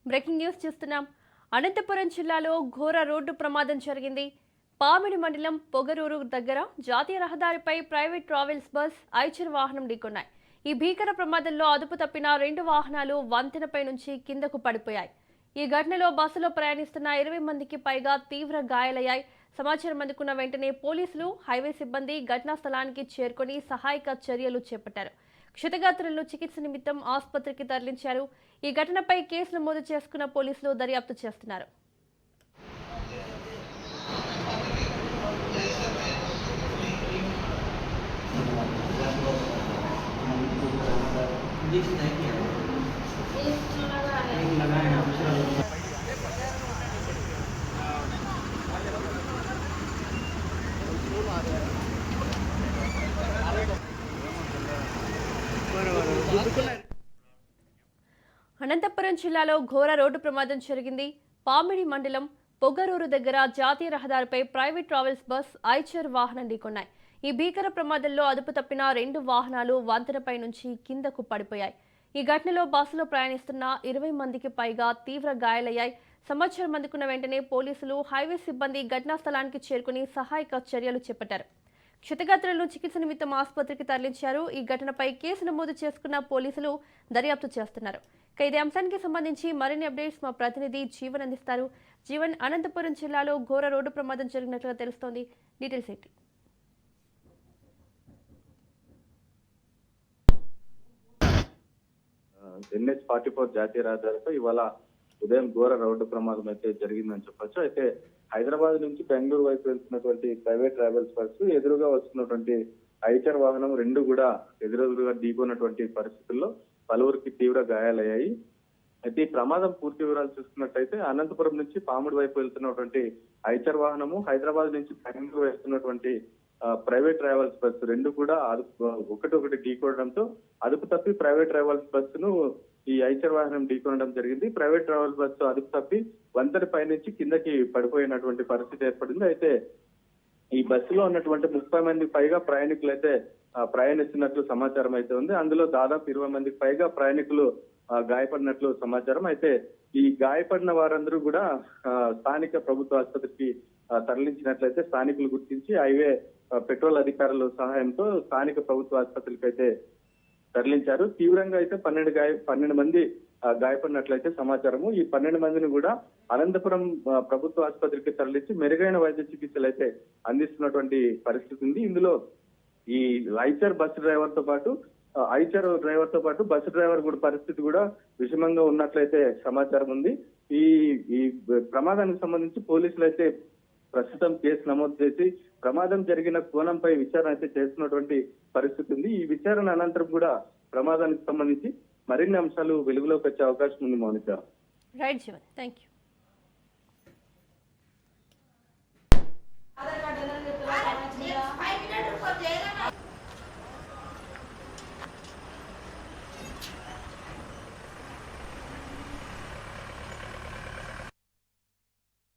Breaking news చూస్తున్నాం. అనంతపురం జిల్లాలో ఘోర రోడ్డు ప్రమాదం జరిగింది. పామిడి మండలం పొగరూరు దగ్గర జాతీయ రహదారిపై ప్రైవేట్ ట్రావెల్స్ బస్ ఐచర్ వాహనం ఢీకొన్నాయి. ఈ భీకర ప్రమాదంలో అదుపు తప్పిన 2 వాహనాలు వంతెనపై నుంచి కిందకు పడిపోయాయి. ఈ ఘటనలో బస్సులో ప్రయాణిస్తున్న 20 మందికి పైగా తీవ్ర గాయాలయ్యాయి. సమాచారం అందుకున్న వెంటనే పోలీసులు, హైవే సిబ్బంది ఘటనా స్థలానికి చేరుకొని సహాయక చర్యలు చేపట్టారు. క్షతగాత్రులను చికిత్స నిమిత్తం ఆసుపత్రికి తరలించారు. ఈ ఘటనపై కేసు నమోదు చేసుకున్న పోలీసులు దర్యాప్తు చేస్తున్నారు. అనంతపురం జిల్లాలో ఘోర రోడ్డు ప్రమాదం జరిగింది. పామిడి మండలం పొగరూరు దగ్గర జాతీయ రహదారిపై ప్రైవేట్ ట్రావెల్స్ బస్ ఐచర్ వాహనం ఢీకొన్నాయి. ఈ భీకర ప్రమాదంలో అదుపు తప్పిన 2 వాహనాలు వంతెనపై నుంచి కిందకు పడిపోయాయి. ఈ ఘటనలో బస్సులో ప్రయాణిస్తున్న 20 మందికి పైగా తీవ్ర గాయాలయ్యాయి. సమాచారం అందుకున్న వెంటనే పోలీసులు, హైవే సిబ్బంది ఘటనా స్థలానికి చేరుకుని సహాయక చర్యలు చేపట్టారు. క్షతగాత్రులను చికిత్స నిమిత్తం ఆసుపత్రికి తరలించారు. ఈ ఘటనపై కేసు నమోదు చేసుకున్న పోలీసులు దర్యాప్తు చేస్తున్నారు. ఇదే అంశానికి సంబంధించి మరిన్ని అప్డేట్స్ మా ప్రతినిధి జీవన్ అందిస్తారు. జీవన్, అనంతపురం జిల్లాలో ఘోర రోడ్డు ప్రమాదం జరిగినట్లుగా తెలుస్తోంది. డీటెయిల్స్ ఏంటి? NH-44 జాతీయ రహదారిపై ఇవాళ ఉదయం ఘోర రోడ్డు ప్రమాదం అయితే జరిగిందని చెప్పొచ్చు. అయితే హైదరాబాద్ నుంచి బెంగళూరు వైపు వెళ్తున్నటువంటి ప్రైవేట్ ట్రావెల్స్ బస్సు ఎదురుగా వస్తున్నటువంటి ఐచర్ వాహనం రెండు కూడా ఎదురెదురుగా ఢీకొన్నటువంటి పరిస్థితుల్లో పలువురికి తీవ్ర గాయాలయ్యాయి. అయితే ఈ ప్రమాదం పూర్తి వివరాలు చూసుకున్నట్టయితే అనంతపురం నుంచి పాముడి వైపు వెళ్తున్నటువంటి ఐచర్ వాహనము, హైదరాబాద్ నుంచి బెంగళూరు వెళ్తున్నటువంటి ప్రైవేట్ ట్రావెల్స్ బస్సు రెండు కూడా ఒకటి ఢీకొనడంతో అదుపు తప్పి ప్రైవేట్ ట్రావెల్స్ బస్సును ఈ ఐచర్ వాహనం ఢీకొనడం జరిగింది. ప్రైవేట్ ట్రావెల్స్ బస్సు అదుపు తప్పి వంతెన పైనుంచి కిందకి పడిపోయినటువంటి పరిస్థితి ఏర్పడింది. అయితే ఈ బస్సులో ఉన్నటువంటి 30 మందికి పైగా ప్రయాణికులు అయితే ప్రయాణిస్తున్నట్లు సమాచారం అయితే ఉంది. అందులో దాదాపు 20 మందికి పైగా ప్రయాణికులు గాయపడినట్లు సమాచారం. అయితే ఈ గాయపడిన వారందరూ కూడా స్థానిక ప్రభుత్వ ఆసుపత్రికి తరలించినట్లయితే స్థానికులు గుర్తించి హైవే పెట్రోల్ అధికారుల సహాయంతో స్థానిక ప్రభుత్వ ఆసుపత్రికి అయితే తరలించారు. తీవ్రంగా అయితే 12 మంది గాయపడినట్లయితే సమాచారము. ఈ 12 మందిని కూడా అనంతపురం ప్రభుత్వ ఆసుపత్రికి తరలించి మెరుగైన వైద్య చికిత్సలు అయితే అందిస్తున్నటువంటి పరిస్థితి ఉంది. ఇందులో ఈ ఐచర్ బస్సు డ్రైవర్ తో పాటు బస్సు డ్రైవర్ కూడా పరిస్థితి కూడా విషమంగా ఉన్నట్లయితే సమాచారం ఉంది. ఈ ప్రమాదానికి సంబంధించి పోలీసులు అయితే ప్రస్తుతం కేసు నమోదు చేసి ప్రమాదం జరిగిన కోణంపై విచారణ అయితే చేస్తున్నటువంటి పరిస్థితి ఉంది. ఈ విచారణ అనంతరం కూడా ప్రమాదానికి సంబంధించి మరిన్ని అంశాలు వెలుగులోకి వచ్చే అవకాశం ఉంది. మౌనిక. Right Jeevan, thank you.